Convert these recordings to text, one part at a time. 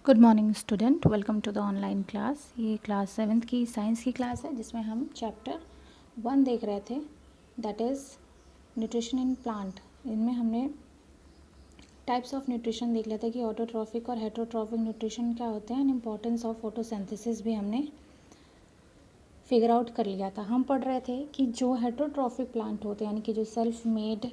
Good morning student, welcome to the online class. ये class 7th की science की class है जिसमें हम चैप्टर 1 देख रहे थे, that is nutrition in plant. इनमें हमने टाइप्स ऑफ न्यूट्रिशन देख लिया था कि ऑटोट्रॉफिक और हेटरोट्रॉफिक न्यूट्रिशन क्या होते हैं, एंड इम्पॉर्टेंस ऑफ फोटोसिंथेसिस भी हमने फिगर आउट कर लिया था। हम पढ़ रहे थे कि जो हेटरोट्रॉफिक प्लांट होते हैं, यानी कि जो सेल्फ मेड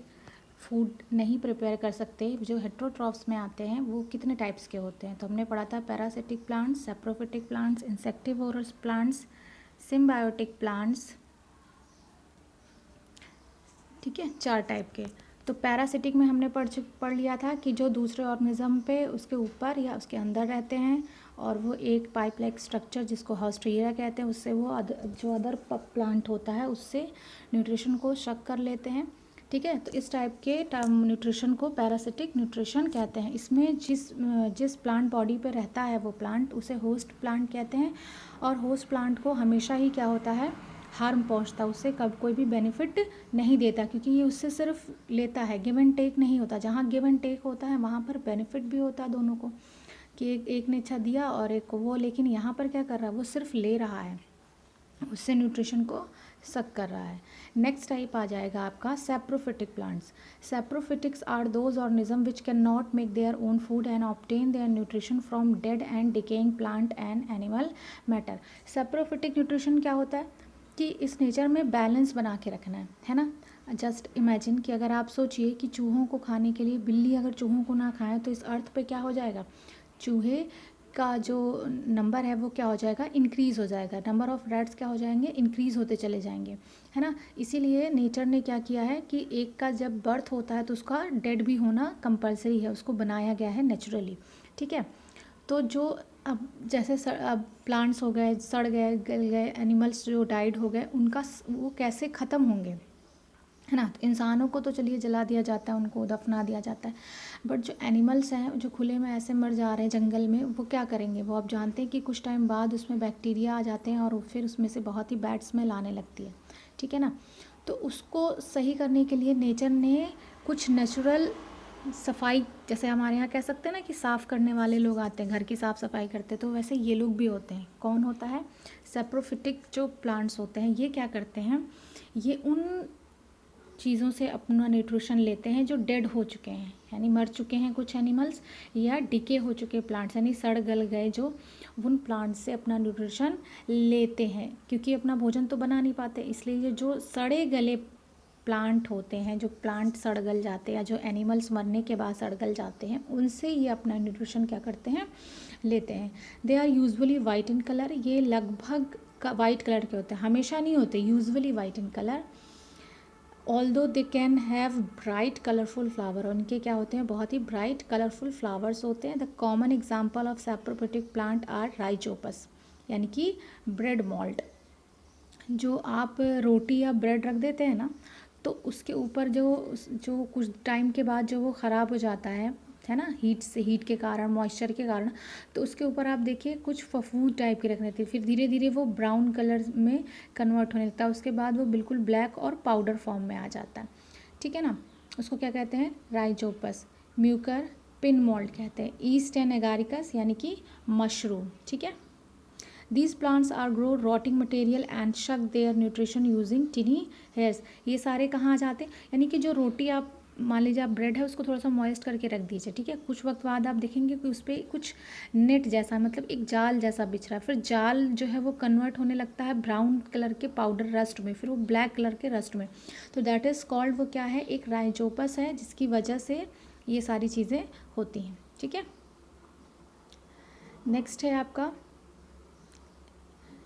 फूड नहीं प्रिपेयर कर सकते, जो हेट्रोट्रॉफ्स में आते हैं, वो कितने टाइप्स के होते हैं। तो हमने पढ़ा था parasitic plants, saprophytic plants, insectivorous plants, symbiotic plants. ठीक है, 4 टाइप के। तो पैरासिटिक में हमने पढ़ लिया था कि जो दूसरे ऑर्गेनिज्म पे उसके ऊपर या उसके अंदर रहते हैं, और वो एक पाइप लाइक स्ट्रक्चर जिसको हॉस्ट्रिया कहते हैं, उससे वो जो अदर प्लांट होता है उससे न्यूट्रिशन को शक कर लेते हैं। ठीक है, तो इस टाइप के न्यूट्रिशन को पैरासिटिक न्यूट्रिशन कहते हैं। इसमें जिस प्लांट बॉडी पे रहता है वो प्लांट, उसे होस्ट प्लांट कहते हैं। और होस्ट प्लांट को हमेशा ही क्या होता है, हार्म पहुंचता, उससे कब कोई भी बेनिफिट नहीं देता, क्योंकि ये उससे सिर्फ लेता है, गिव एंड टेक नहीं होता। जहाँ गिव एंड टेक होता है वहाँ पर बेनिफिट भी होता है दोनों को, कि एक ने अच्छा दिया और एक को वो। लेकिन यहाँ पर क्या कर रहा है, वो सिर्फ ले रहा है, उससे न्यूट्रिशन को सक कर रहा है। नेक्स्ट टाइप आ जाएगा आपका saprophytic plants. Saprophytics are those organism which can not make their own food and obtain their nutrition from dead and decaying plant and animal matter. Saprophytic nutrition क्या होता है कि इस नेचर में बैलेंस बना के रखना है ना। जस्ट इमेजिन कि अगर आप सोचिए कि चूहों को खाने के लिए, बिल्ली अगर चूहों को ना खाए तो इस अर्थ पे क्या हो जाएगा, चूहे का जो नंबर है वो क्या हो जाएगा, इंक्रीज़ हो जाएगा। नंबर ऑफ़ रैट्स क्या हो जाएंगे, इंक्रीज़ होते चले जाएंगे, है ना। इसीलिए नेचर ने क्या किया है कि एक का जब बर्थ होता है तो उसका डेड भी होना कंपलसरी है, उसको बनाया गया है नेचुरली। ठीक है, तो जो अब जैसे अब प्लांट्स हो गए, सड़ गए, गल गए, एनिमल्स जो डाइड हो गए, उनका वो कैसे ख़त्म होंगे, है ना। तो इंसानों को तो चलिए जला दिया जाता है, उनको दफना दिया जाता है, बट जो एनिमल्स हैं जो खुले में ऐसे मर जा रहे हैं जंगल में, वो क्या करेंगे। वो आप जानते हैं कि कुछ टाइम बाद उसमें बैक्टीरिया आ जाते हैं और फिर उसमें से बहुत ही बैड स्मेल आने लगती है। ठीक है ना। तो उसको सही करने के लिए नेचर ने कुछ नेचुरल सफाई, जैसे हमारे यहाँ कह सकते हैं ना कि साफ़ करने वाले लोग आते हैं, घर की साफ़ सफाई करते हैं, तो वैसे ये लोग भी होते हैं। कौन होता है, सैप्रोफिटिक जो प्लांट्स होते हैं, ये क्या करते हैं, ये उन चीज़ों से अपना न्यूट्रिशन लेते हैं जो डेड हो चुके हैं, यानी मर चुके हैं कुछ एनिमल्स, या डिके हो चुके प्लांट्स यानी सड़ गल गए, जो उन प्लांट्स से अपना न्यूट्रिशन लेते हैं, क्योंकि अपना भोजन तो बना नहीं पाते। इसलिए ये जो सड़े गले प्लांट होते हैं, जो प्लांट सड़ गल जाते हैं या जो एनिमल्स मरने के बाद सड़ गल जाते हैं, उनसे ये अपना न्यूट्रिशन क्या करते हैं, लेते हैं। They are usually white in colour, ये लगभग वाइट कलर के होते हैं, हमेशा नहीं होते, usually white in colour. Although they can have bright colourful flower, उनके क्या होते हैं, बहुत ही ब्राइट कलरफुल फ्लावर्स होते हैं। The common example of saprophytic plant are rhizopus, यानी कि ब्रेड मॉल्ट। जो आप रोटी या ब्रेड रख देते हैं ना, तो उसके ऊपर जो जो कुछ टाइम के बाद जो वो ख़राब हो जाता है ना, हीट के कारण, मॉइस्चर के कारण, तो उसके ऊपर आप देखिए कुछ फफूंद टाइप की रख देती है, फिर धीरे धीरे वो ब्राउन कलर में कन्वर्ट होने लगता है, उसके बाद वो बिल्कुल ब्लैक और पाउडर फॉर्म में आ जाता है। ठीक है ना, उसको क्या कहते हैं, राइजोपस। म्यूकर पिन मोल्ड कहते हैं। ईस्ट एंड एगारिकस यानी कि मशरूम। ठीक है, these plants are grow rotting material and shuck their nutrition using tiny hairs। ये सारे कहाँ आ जाते हैं, यानी कि जो रोटी आप मान लीजिए आप ब्रेड है उसको थोड़ा सा मॉइस्ट करके रख दीजिए। ठीक है, कुछ वक्त बाद आप देखेंगे कि उस पर कुछ नेट जैसा, मतलब एक जाल जैसा बिछ रहा है, फिर जाल जो है वो कन्वर्ट होने लगता है ब्राउन कलर के पाउडर रस्ट में, फिर वो ब्लैक कलर के रस्ट में। तो दैट इज़ कॉल्ड, वो क्या है, एक राइजोपस है, जिसकी वजह से ये सारी चीज़ें होती हैं। ठीक है, नेक्स्ट है आपका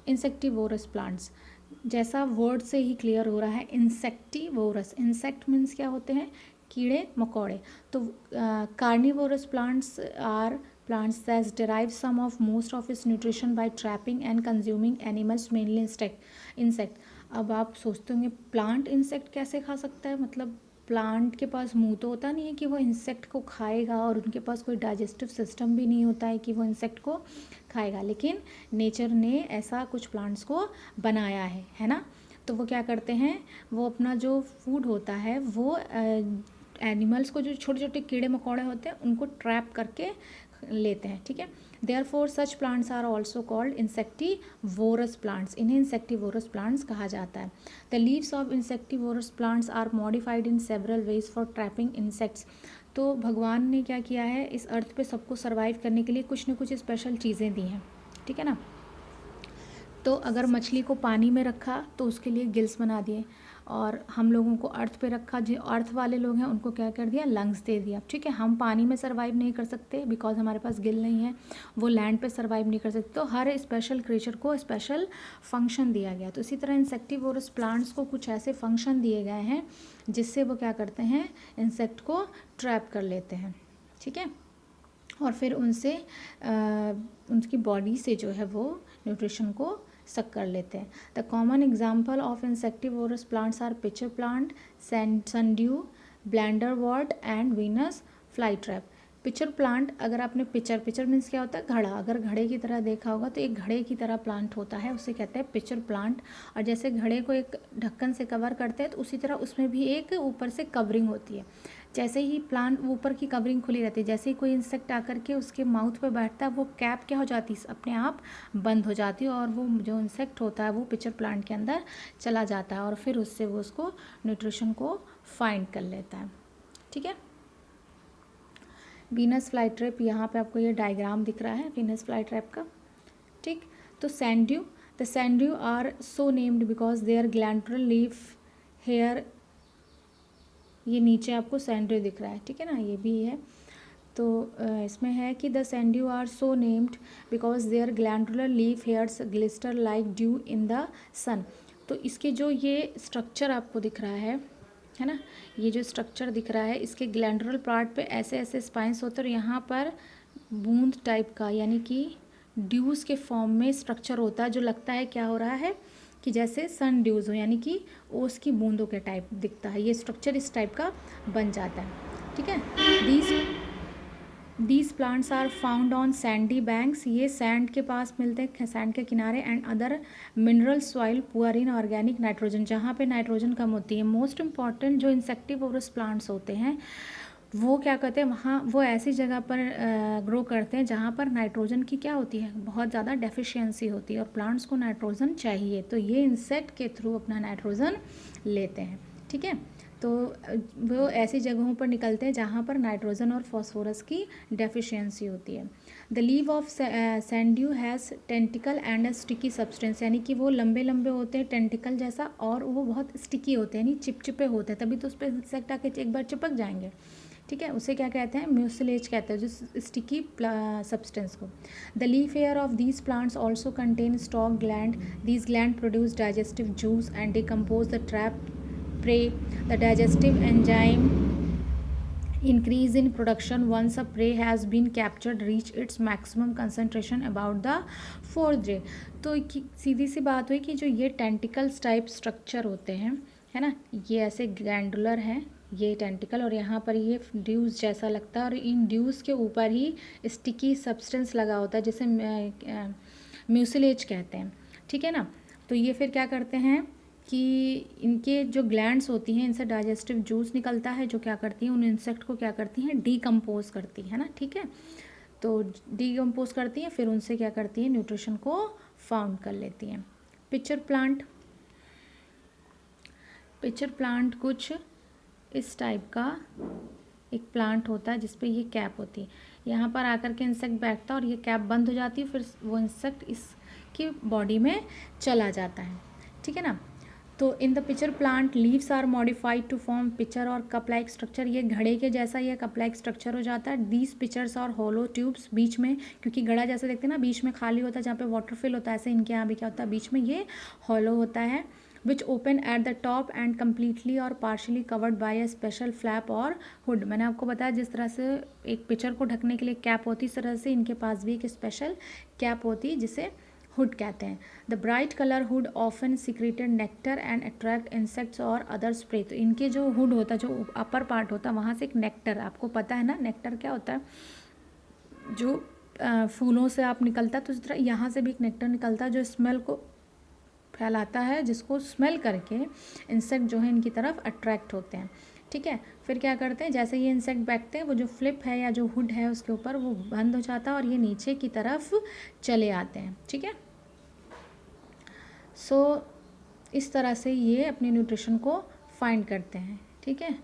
इंसेक्टिवोरस प्लांट्स। जैसा वर्ड से ही क्लियर हो रहा है, इंसेक्टिवोरस, इंसेक्ट मीन्स क्या होते हैं, कीड़े मकोड़े। तो carnivorous plants are plants that derive some of most of its nutrition by trapping and consuming animals, mainly insect। अब आप सोचते होंगे प्लांट इंसेक्ट कैसे खा सकता है, मतलब प्लांट के पास मुंह तो होता नहीं है कि वो इंसेक्ट को खाएगा, और उनके पास कोई डाइजेस्टिव सिस्टम भी नहीं होता है कि वो इंसेक्ट को खाएगा, लेकिन नेचर ने ऐसा कुछ प्लांट्स को बनाया है ना। तो वो क्या करते हैं, वो अपना जो फूड होता है वो एनिमल्स को, जो छोटे छोटे कीड़े मकोड़े होते हैं, उनको ट्रैप करके लेते हैं, ठीक है। Therefore such plants are also called insectivorous plants, इन्हें इंसेक्टिवोरस प्लांट्स कहा जाता है। The leaves of insectivorous plants are modified in several ways for trapping insects. तो भगवान ने क्या किया है, इस अर्थ पे सबको सर्वाइव करने के लिए कुछ न कुछ स्पेशल चीज़ें दी हैं, ठीक है ना। तो अगर मछली को पानी में रखा तो उसके लिए गिल्स बना दिए, और हम लोगों को अर्थ पे रखा, जो अर्थ वाले लोग हैं उनको क्या कर दिया, लंग्स दे दिया, ठीक है। हम पानी में सर्वाइव नहीं कर सकते बिकॉज हमारे पास गिल नहीं है, वो लैंड पे सर्वाइव नहीं कर सकते, तो हर स्पेशल क्रिएचर को स्पेशल फंक्शन दिया गया। तो इसी तरह इंसेक्टिवोरस प्लांट्स को कुछ ऐसे फंक्शन दिए गए हैं जिससे वो क्या करते हैं, इंसेक्ट को ट्रैप कर लेते हैं, ठीक है, और फिर उनसे उनकी बॉडी से जो है वो न्यूट्रिशन को सक कर लेते हैं। The common example of insectivorous plants are pitcher plant, sundew, bladderwort and Venus flytrap. Pitcher plant, अगर आपने पिचर मीन्स क्या होता है, घड़ा, अगर घड़े की तरह देखा होगा तो एक घड़े की तरह प्लांट होता है, उसे कहते हैं पिचर प्लांट। और जैसे घड़े को एक ढक्कन से कवर करते हैं तो उसी तरह उसमें भी एक ऊपर से कवरिंग होती है। जैसे ही प्लांट ऊपर की कवरिंग खुली रहती है, जैसे ही कोई इंसेक्ट आकर के उसके माउथ पे बैठता है वो कैप क्या हो जाती है, अपने आप बंद हो जाती है, और वो जो इंसेक्ट होता है वो पिचर प्लांट के अंदर चला जाता है और फिर उससे वो उसको न्यूट्रिशन को फाइंड कर लेता है, ठीक है। वीनस फ्लाईट्रैप, यहाँ पे आपको ये डायग्राम दिख रहा है वीनस फ्लाईट्रैप का, ठीक। तो sundew, the sundew are so named because their glandular leaf hair, ये नीचे आपको सैंड्यू दिख रहा है, ठीक है ना, ये भी है। तो इसमें है कि the sundew are so named because their glandular leaf hairs glister like dew in the sun. तो इसके जो ये स्ट्रक्चर आपको दिख रहा है ना, ये जो स्ट्रक्चर दिख रहा है, इसके ग्लैंडुलर पार्ट पे ऐसे ऐसे स्पाइंस होते हैं, और यहाँ पर बूंद टाइप का यानी कि ड्यूज़ के फॉर्म में स्ट्रक्चर होता है, जो लगता है क्या हो रहा है कि जैसे सन ड्यूज हो, यानी कि ओस की बूंदों के टाइप दिखता है, ये स्ट्रक्चर इस टाइप का बन जाता है, ठीक है। These plants are found on sandy banks, ये सैंड के पास मिलते हैं, सैंड के किनारे, and other mineral soil poor in organic nitrogen, जहाँ पे नाइट्रोजन कम होती है। मोस्ट इंपॉर्टेंट जो इंसेक्टिवोरस प्लांट्स होते हैं वो क्या कहते हैं, वहाँ वो ऐसी जगह पर ग्रो करते हैं जहाँ पर नाइट्रोजन की क्या होती है, बहुत ज़्यादा डेफिशिएंसी होती है, और प्लांट्स को नाइट्रोजन चाहिए, तो ये इंसेक्ट के थ्रू अपना नाइट्रोजन लेते हैं, ठीक है। तो वो ऐसी जगहों पर निकलते हैं जहाँ पर नाइट्रोजन और फॉस्फोरस की डेफिशिएंसी होती है। The leave of sundew has tentacle and a sticky substance, यानी कि वो लंबे लंबे होते हैं टेंटिकल जैसा, और वो बहुत स्टिकी होते हैं, यानी चिपचिपे होते हैं, तभी तो उस पर इंसेक्ट आके एक बार चिपक जाएंगे, ठीक है। उसे क्या कहते हैं, म्यूसिलेज कहते हैं, जो स्टिकी सब्सटेंस को। The leaf hair of these plants also contain stalk gland, these gland produce digestive juice and decompose the trap prey. The digestive enzyme increase in production once a prey has been captured reach its maximum concentration about the fourth day. तो सीधी सी बात हुई कि जो ये tentacles type structure होते हैं, है ना, ये ऐसे ग्लैंडुलर हैं, ये टेंटिकल, और यहाँ पर ये ड्यूज़ जैसा लगता है, और इन ड्यूज़ के ऊपर ही स्टिकी सब्सटेंस लगा होता है जिसे म्यूसिलेज कहते हैं, ठीक है ना। तो ये फिर क्या करते हैं कि इनके जो ग्लैंड्स होती हैं, इनसे डाइजेस्टिव जूस निकलता है, जो क्या करती हैं, उन इंसेक्ट को क्या करती हैं, डीकम्पोज करती है ना, ठीक है। तो डीकम्पोज करती हैं, फिर उनसे क्या करती हैं, न्यूट्रिशन को फाउंड कर लेती हैं। पिचर प्लांट कुछ इस टाइप का एक प्लांट होता है जिसपे ये कैप होती है, यहाँ पर आकर के इंसेक्ट बैठता है और ये कैप बंद हो जाती है, फिर वो इंसेक्ट इसकी बॉडी में चला जाता है, ठीक है ना। तो in the pitcher plant leaves are modified to form pitcher और कप लाइक स्ट्रक्चर, ये घड़े के जैसा ये कप लाइक स्ट्रक्चर हो जाता है। दीज पिचर्स और होलो ट्यूब्स, बीच में, क्योंकि घड़ा जैसे देखते हैं ना, बीच में खाली होता है जहाँ पे वाटर फिल होता है, ऐसे इनके यहाँ भी क्या होता है, बीच में ये हॉलो होता है, which open at the top and completely or partially covered by a special flap or hood. मैंने आपको बताया जिस तरह से एक पिचर को ढकने के लिए कैप होती है, इस तरह से इनके पास भी एक स्पेशल कैप होती है जिसे हुड कहते हैं। The bright colour hood often secreted nectar and attract insects और अदर स्प्रे। तो इनके जो हुड होता है, जो अपर पार्ट होता है, वहाँ से एक नेक्टर, आपको पता है ना नेक्टर क्या होता है, जो फूलों से आप निकलता है, तो इस तरह यहाँ से भी एक नेक्टर निकलता है जो स्मेल को फैलाता है, जिसको स्मेल करके इंसेक्ट जो है इनकी तरफ अट्रैक्ट होते हैं, ठीक है। फिर क्या करते हैं, जैसे ये इंसेक्ट बैठते हैं, वो जो फ्लिप है या जो हुड है उसके ऊपर वो बंद हो जाता है और ये नीचे की तरफ चले आते हैं। ठीक है। सो इस तरह से ये अपनी न्यूट्रिशन को फाइंड करते हैं। ठीक है।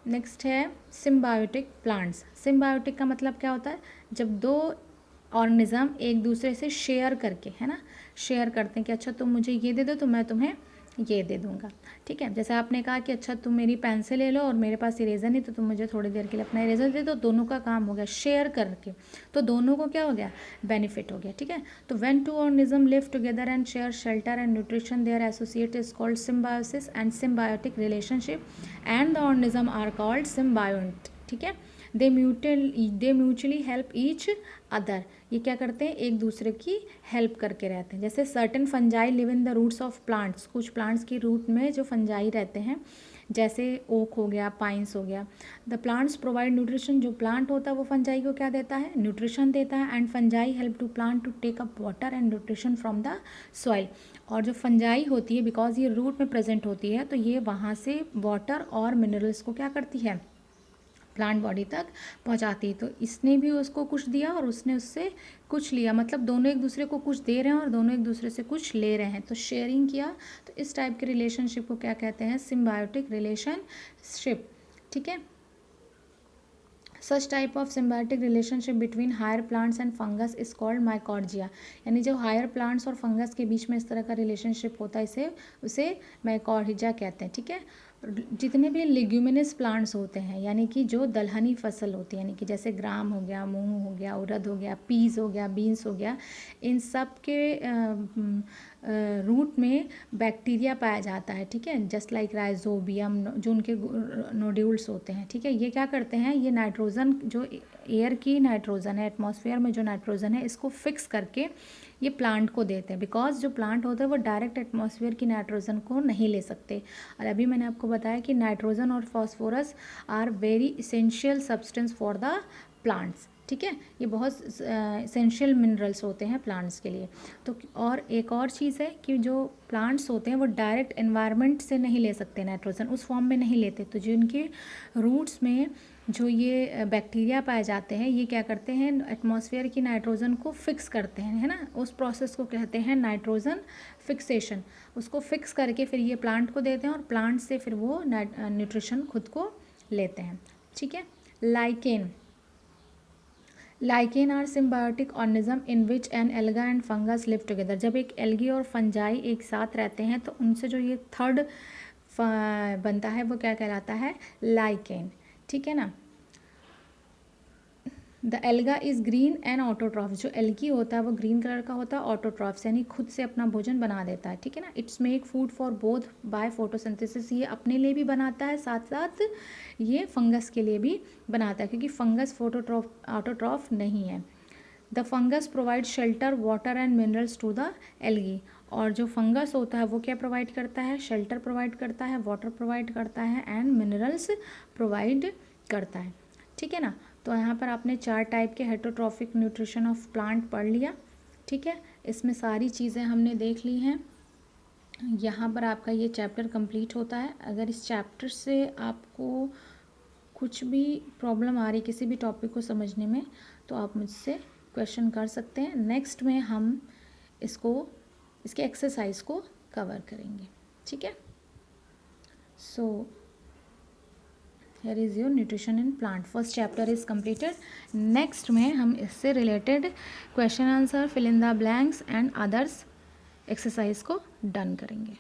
नेक्स्ट है सिम्बायोटिक प्लांट्स। सिम्बायोटिक का मतलब क्या होता है, जब दो ऑर्गेनिज्म एक दूसरे से शेयर करके, है ना, शेयर करते हैं कि अच्छा तुम मुझे ये दे दो तो मैं तुम्हें ये दे दूंगा। ठीक है। जैसे आपने कहा कि अच्छा तुम मेरी पेंसिल ले लो और मेरे पास इरेज़र नहीं, तो तुम मुझे थोड़ी देर के लिए अपना इरेज़र दे दो। दोनों का काम हो गया शेयर करके, तो दोनों को क्या हो गया, बेनिफिट हो गया। ठीक है। तो when two organism live together and share shelter and nutrition, their associate is called symbiosis and symbiotic relationship and the organism are called symbiont. ठीक है। They mutually help each other. ये क्या करते हैं, एक दूसरे की हेल्प करके रहते हैं। जैसे certain fungi live in the roots of plants, कुछ प्लांट्स की रूट में जो फंजाई रहते हैं, जैसे ओक हो गया, पाइन्स हो गया। द प्लांट्स प्रोवाइड न्यूट्रिशन, जो प्लांट होता है वो फंजाई को क्या देता है, न्यूट्रिशन देता है। And fungi help to plant to take up water and nutrition from the soil. और जो फंजाई होती है, बिकॉज ये रूट में प्रेजेंट होती है, तो ये वहाँ से वाटर और मिनरल्स को क्या करती है, प्लांट बॉडी तक पहुंचाती है। तो इसने भी उसको कुछ दिया और उसने उससे कुछ लिया, मतलब दोनों एक दूसरे को कुछ दे रहे हैं और दोनों एक दूसरे से कुछ ले रहे हैं, तो शेयरिंग किया। तो इस टाइप के रिलेशनशिप को क्या कहते हैं, सिम्बायोटिक रिलेशनशिप। ठीक है। Such type of symbiotic relationship between higher plants and fungus is called mycorrhiza. यानी जो हायर प्लांट्स और फंगस के बीच में इस तरह का रिलेशनशिप होता है, उसे माइकॉर्जिया कहते हैं। ठीक है। जितने भी लेग्यूमिनस प्लांट्स होते हैं, यानी कि जो दलहनी फसल होती है, यानी कि जैसे ग्राम हो गया, मूंग हो गया, उड़द हो गया, पीस हो गया, बीन्स हो गया, इन सब के रूट में बैक्टीरिया पाया जाता है। ठीक है। जस्ट लाइक राइजोबियम, जो उनके नोड्यूल्स होते हैं। ठीक है। ये क्या करते हैं, ये नाइट्रोजन, जो एयर की नाइट्रोजन है, एटमॉस्फेयर में जो नाइट्रोजन है, इसको फिक्स करके ये प्लांट को देते हैं। बिकॉज जो प्लांट होता है वो डायरेक्ट एटमॉस्फेयर की नाइट्रोजन को नहीं ले सकते। और अभी मैंने आपको बताया कि नाइट्रोजन और phosphorus are very essential substance for the plants. ठीक है। ये बहुत इसेंशियल मिनरल्स होते हैं प्लांट्स के लिए। तो और एक और चीज़ है कि जो प्लांट्स होते हैं वो डायरेक्ट एनवायरनमेंट से नहीं ले सकते नाइट्रोजन, उस फॉर्म में नहीं लेते। तो जिनके रूट्स में जो ये बैक्टीरिया पाए जाते हैं, ये क्या करते हैं, एटमॉस्फेयर की नाइट्रोजन को फिक्स करते हैं, है ना। उस प्रोसेस को कहते हैं नाइट्रोजन फिक्सेशन। उसको फिक्स करके फिर ये प्लांट को देते हैं और प्लांट से फिर वो न्यूट्रिशन खुद को लेते हैं। ठीक है। Lichen are symbiotic organism in which an alga and fungus live together. जब एक एल्गी और फंजाई एक साथ रहते हैं तो उनसे जो ये थर्ड बनता है वो क्या कहलाता है, लाइकेन। ठीक है ना। The alga is green and autotroph. जो एल्गी होता है वो ग्रीन कलर का होता है, ऑटोट्रॉफ्स यानी खुद से अपना भोजन बना देता है। ठीक है ना। It's make food for both by photosynthesis. ये अपने लिए भी बनाता है, साथ साथ ये फंगस के लिए भी बनाता है, क्योंकि फंगस ऑटोट्रॉफ नहीं है। The fungus provide shelter, water and minerals to the algae. और जो फंगस होता है वो क्या प्रोवाइड करता है, शेल्टर प्रोवाइड करता है, वाटर प्रोवाइड करता है एंड मिनरल्स प्रोवाइड करता है। ठीक है ना। तो यहाँ पर आपने 4 टाइप के हेटरोट्रॉफिक न्यूट्रिशन ऑफ प्लांट पढ़ लिया। ठीक है। इसमें सारी चीज़ें हमने देख ली हैं। यहाँ पर आपका ये चैप्टर कंप्लीट होता है। अगर इस चैप्टर से आपको कुछ भी प्रॉब्लम आ रही किसी भी टॉपिक को समझने में, तो आप मुझसे क्वेश्चन कर सकते हैं। नेक्स्ट में हम इसके एक्सरसाइज को कवर करेंगे। ठीक है। सो here is your nutrition in plant, first chapter is completed. next में हम इससे related question answer, fill in the blanks and others exercise को done करेंगे।